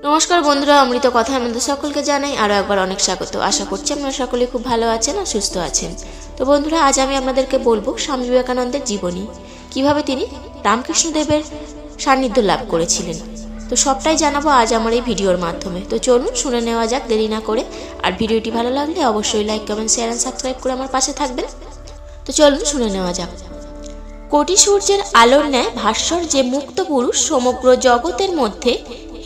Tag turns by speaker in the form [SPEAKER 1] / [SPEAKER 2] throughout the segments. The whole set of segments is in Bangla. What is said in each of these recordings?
[SPEAKER 1] নমস্কার বন্ধুরা, অমৃত কথায় আমাদের সকলকে জানাই আরও একবার অনেক স্বাগত। আশা করছি আপনারা সকলে খুব ভালো আছেন আর সুস্থ আছেন। তো বন্ধুরা, আজ আমি আপনাদেরকে বলবো স্বামী বিবেকানন্দের জীবনী, কিভাবে তিনি রামকৃষ্ণদেবের সান্নিধ্য লাভ করেছিলেন। তো সবটাই জানাবো আজ আমার এই ভিডিওর মাধ্যমে। তো চলুন শুনে নেওয়া যাক দেরি না করে। আর ভিডিওটি ভালো লাগলে অবশ্যই like, comment, share and subscribe করে আমার পাশে থাকবেন। তো চলুন শুনে নেওয়া যাক। কোটি সূর্যের আলোর ন্যায় ভাস্বর যে মুক্ত পুরুষ সমগ্র জগতের মধ্যে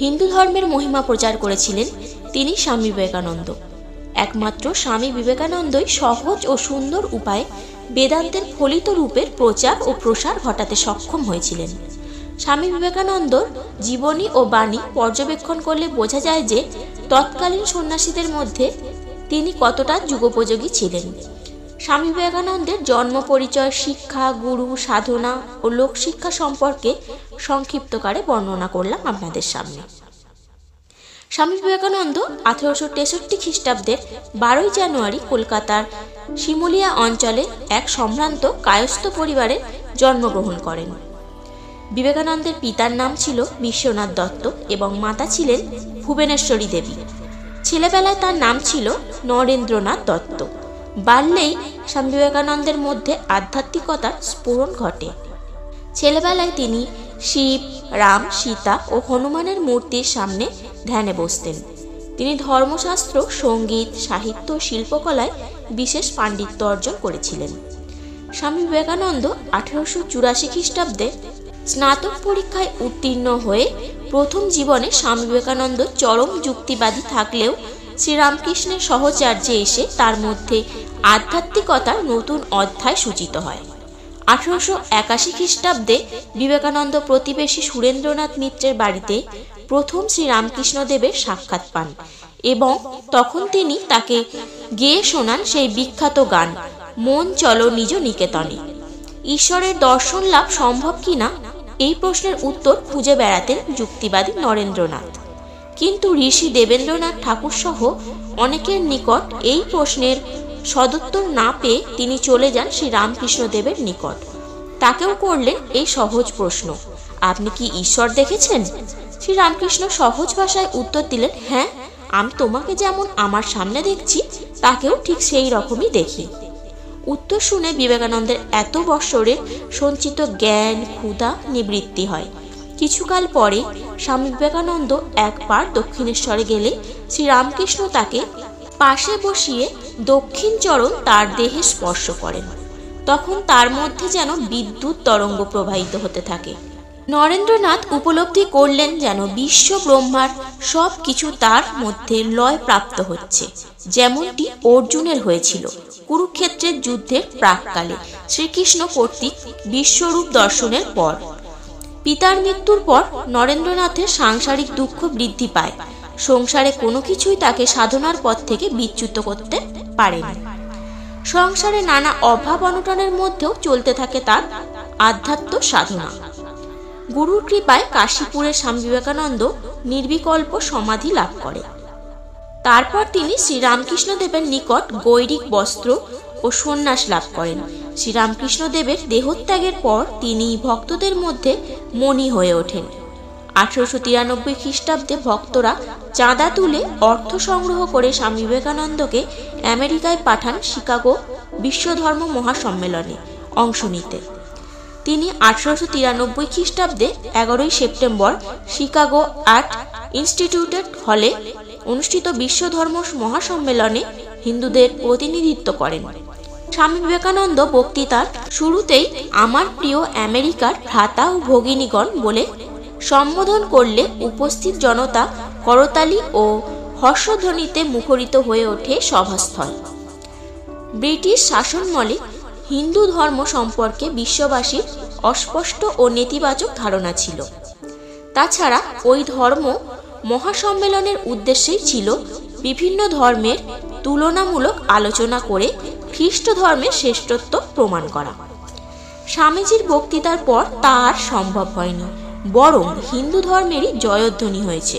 [SPEAKER 1] হিন্দু ধর্মের মহিমা প্রচার করেছিলেন, তিনি স্বামী বিবেকানন্দ। একমাত্র স্বামী বিবেকানন্দই সহজ ও সুন্দর উপায়ে বেদান্তের ফলিত রূপের প্রচার ও প্রসার ঘটাতে সক্ষম হয়েছিলেন। স্বামী বিবেকানন্দর জীবনী ও বাণী পর্যবেক্ষণ করলে বোঝা যায় যে তৎকালীন সন্ন্যাসীদের মধ্যে তিনি কতটা যুগোপযোগী ছিলেন। স্বামী বিবেকানন্দের জন্ম, পরিচয়, শিক্ষা, গুরু, সাধনা ও লোকশিক্ষা সম্পর্কে সংক্ষিপ্তকারে বর্ণনা করলাম আপনাদের সামনে। স্বামী বিবেকানন্দ 1863 খ্রিস্টাব্দের 12 জানুয়ারি কলকাতার শিমুলিয়া অঞ্চলে এক সম্ভ্রান্ত কায়স্থ পরিবারে জন্মগ্রহণ করেন। বিবেকানন্দের পিতার নাম ছিল বিশ্বনাথ দত্ত এবং মাতা ছিলেন ভুবনেশ্বরী দেবী। ছেলেবেলায় তার নাম ছিল নরেন্দ্রনাথ দত্ত। বাল্যেই স্বামী বিবেকানন্দের মধ্যে আধ্যাত্মিকতার স্ফুরণ ঘটে। ছেলেবেলায় তিনি শিব, রাম, সীতা ও হনুমানের মূর্তির সামনে ধ্যানে বসতেন। তিনি ধর্মশাস্ত্র, সঙ্গীত, সাহিত্য ও শিল্পকলায় বিশেষ পাণ্ডিত্য অর্জন করেছিলেন। স্বামী বিবেকানন্দ 1884 খ্রিস্টাব্দে স্নাতক পরীক্ষায় উত্তীর্ণ হয়ে প্রথম জীবনে স্বামী বিবেকানন্দ চরম যুক্তিবাদী থাকলেও শ্রীরামকৃষ্ণের সহচর্যে এসে তার মধ্যে আধ্যাত্মিকতার নতুন অধ্যায় সূচিত হয়। 1881 খ্রিস্টাব্দে বিবেকানন্দ প্রতিবেশী সুরেন্দ্রনাথ মিত্রের বাড়িতে প্রথম শ্রীরামকৃষ্ণদেবের সাক্ষাৎ পান এবং তখন তিনি তাকে গেয়ে শোনান সেই বিখ্যাত গান মন চলো নিজ নিকেতনে। ঈশ্বরের দর্শন লাভ সম্ভব কিনা এই প্রশ্নের উত্তর খুঁজে বেড়াতেন যুক্তিবাদী নরেন্দ্রনাথ। কিন্তু ঋষি দেবেন্দ্রনাথ ঠাকুর সহ অনেকের নিকট এই প্রশ্নের সদুত্তর না পেয়ে তিনি চলে যান শ্রী রামকৃষ্ণদেবের নিকট। তাকেও করলেন এই সহজ প্রশ্ন, আপনি কি ঈশ্বর দেখেছেন? শ্রী রামকৃষ্ণ সহজ ভাষায় উত্তর দিলেন, হ্যাঁ, আমি তোমাকে যেমন আমার সামনে দেখছি তাকেও ঠিক সেই রকমই দেখি। উত্তর শুনে বিবেকানন্দের এত বৎসরের সঞ্চিত জ্ঞান ক্ষুধা নিবৃত্তি হয়। কিছুকাল পরে স্বামী বিবেকানন্দ একবার দক্ষিণেশ্বরে গেলে শ্রীরামকৃষ্ণ তাকে পাশে বসিয়ে দক্ষিণ চরণ তার দেহে স্পর্শ করেন। তখন তার মধ্যে যেন বিদ্যুৎ তরঙ্গ প্রবাহিত হতে থাকে। নরেন্দ্রনাথ উপলব্ধি করলেন যেন বিশ্ব ব্রহ্মার সব কিছু তার মধ্যে লয় প্রাপ্ত হচ্ছে, যেমনটি অর্জুনের হয়েছিল কুরুক্ষেত্রের যুদ্ধের প্রাককালে শ্রীকৃষ্ণ কর্তৃক বিশ্বরূপ দর্শনের পর। পিতার মৃত্যুর পর নরেন্দ্রনাথের সাংসারিক দুঃখ বৃদ্ধি পায়। সংসারে কোনো কিছুই তাকে সাধনার পথ থেকে বিচ্যুত করতে পারেনি। সংসারে নানা অভাব অনটনের মধ্যেও চলতে থাকে তার আধ্যাত্ম সাধনা। গুরুর কৃপায় কাশীপুরের স্বামী বিবেকানন্দ নির্বিকল্প সমাধি লাভ করে। তারপর তিনি শ্রীরামকৃষ্ণদেবের নিকট গৈরিক বস্ত্র ও সন্ন্যাস লাভ করেন। শ্রীরামকৃষ্ণদেবের দেহত্যাগের পর তিনি ভক্তদের মধ্যে মণি হয়ে ওঠেন। 1893 খ্রিস্টাব্দে ভক্তরা চাঁদা তুলে অর্থ সংগ্রহ করে স্বামী বিবেকানন্দকে আমেরিকায় পাঠান শিকাগো বিশ্বধর্ম মহাসম্মেলনে অংশ নিতে। তিনি 1893 খ্রিস্টাব্দে 11 সেপ্টেম্বর শিকাগো আর্ট ইনস্টিটিউটের হলে অনুষ্ঠিত বিশ্বধর্ম মহাসম্মেলনে হিন্দুদের প্রতিনিধিত্ব করেন। স্বামী বিবেকানন্দ বক্তৃতার শুরুতেই আমার প্রিয় আমেরিকার ভ্রাতা ও ভগিনীগণ বলে সম্বোধন করলে উপস্থিত জনতা করতালি ও হর্ষধ্বনিতে মুখরিত হয়ে ওঠে সভাস্থল। ব্রিটিশ শাসনমলে হিন্দু ধর্ম সম্পর্কে বিশ্ববাসীর অস্পষ্ট ও নেতিবাচক ধারণা ছিল। তাছাড়া ওই ধর্ম মহাসম্মেলনের উদ্দেশ্যেই ছিল বিভিন্ন ধর্মের তুলনামূলক আলোচনা করে খ্রিস্ট ধর্মের শ্রেষ্ঠত্ব প্রমাণ করা। স্বামীজির বক্তৃতার পর তা আর সম্ভব হয়নি, বরং হিন্দু ধর্মেরই জয়ধ্বনি হয়েছে।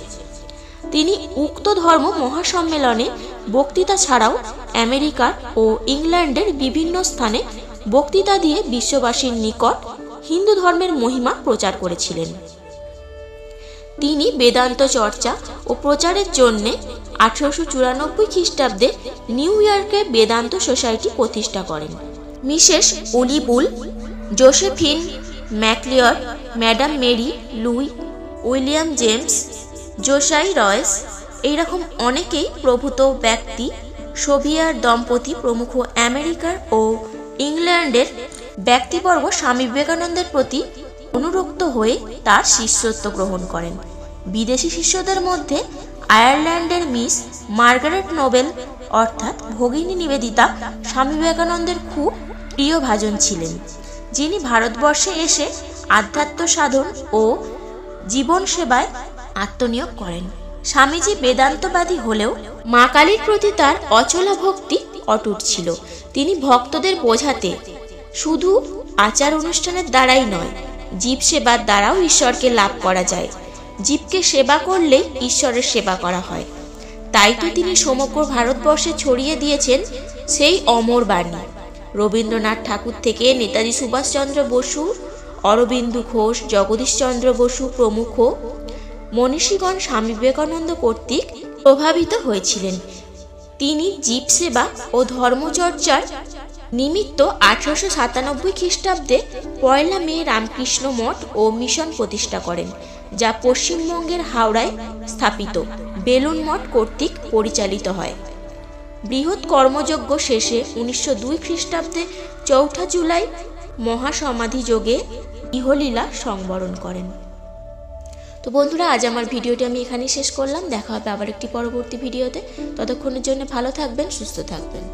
[SPEAKER 1] তিনি উক্ত ধর্ম মহাসম্মেলনে বক্তৃতা ছাড়াও আমেরিকার ও ইংল্যান্ডের বিভিন্ন স্থানে বক্তৃতা দিয়ে বিশ্ববাসীর নিকট হিন্দু ধর্মের মহিমা প্রচার করেছিলেন। তিনি বেদান্ত চর্চা ও প্রচারের জন্যে 1894 খ্রিস্টাব্দে নিউ ইয়র্কে বেদান্ত সোসাইটি প্রতিষ্ঠা করেন। Mrs Ole Bull, Josephine MacLeod, madame Marie Louise, William James, Josiah Royce, এইরকম অনেকেই প্রভূত ব্যক্তি, সোভিয়ার দম্পতি প্রমুখ আমেরিকার ও ইংল্যান্ডের ব্যক্তিবর্গ স্বামী বিবেকানন্দের প্রতি অনুরক্ত হয়ে তার শিষ্যত্ব গ্রহণ করেন। বিদেশি শিষ্যদের মধ্যে আয়ারল্যান্ডের মিস মার্গারেট নোবেল অর্থাৎ ভগিনী নিবেদিতা স্বামী বিবেকানন্দের খুব প্রিয়ভাজন ছিলেন, যিনি ভারতবর্ষে এসে আধ্যাত্ম সাধন ও জীবন সেবায় আত্মনিয়োগ করেন। স্বামীজি বেদান্তবাদী হলেও মা কালীর প্রতি তার অচলা ভক্তি অটুট ছিল। তিনি ভক্তদের বোঝাতে শুধু আচার অনুষ্ঠানের দ্বারাই নয়, জীব সেবার দ্বারাও ঈশ্বরকে লাভ করা যায়। জীবকে সেবা করলেই ঈশ্বরের সেবা করা হয়। তাই তো তিনি সমগ্র ভারতবর্ষে ছড়িয়ে দিয়েছেন সেই অমর বাণী। রবীন্দ্রনাথ ঠাকুর থেকে নেতাজি সুভাষচন্দ্র বসু, অরবিন্দ ঘোষ, জগদীশচন্দ্র বসু প্রমুখ মনীষীগণ স্বামী বিবেকানন্দ কর্তৃক প্রভাবিত হয়েছিলেন। তিনি জীব সেবা ও ধর্মচর্চার নিমিত্ত 1897 খ্রিস্টাব্দে 1 মে রামকৃষ্ণ মঠ ও মিশন প্রতিষ্ঠা করেন, যা পশ্চিমবঙ্গের হাওড়ায় স্থাপিত বেলুন মঠ কর্তৃক পরিচালিত হয়। বৃহৎ কর্মযজ্ঞ শেষে 1902 খ্রিস্টাব্দে 4 জুলাই মহাসমাধি যোগে ইহলীলা সংবরণ করেন। তো বন্ধুরা, আজ আমার ভিডিওটি আমি এখানেই শেষ করলাম। দেখা হবে আবার একটি পরবর্তী ভিডিওতে। ততক্ষণের জন্য ভালো থাকবেন, সুস্থ থাকবেন।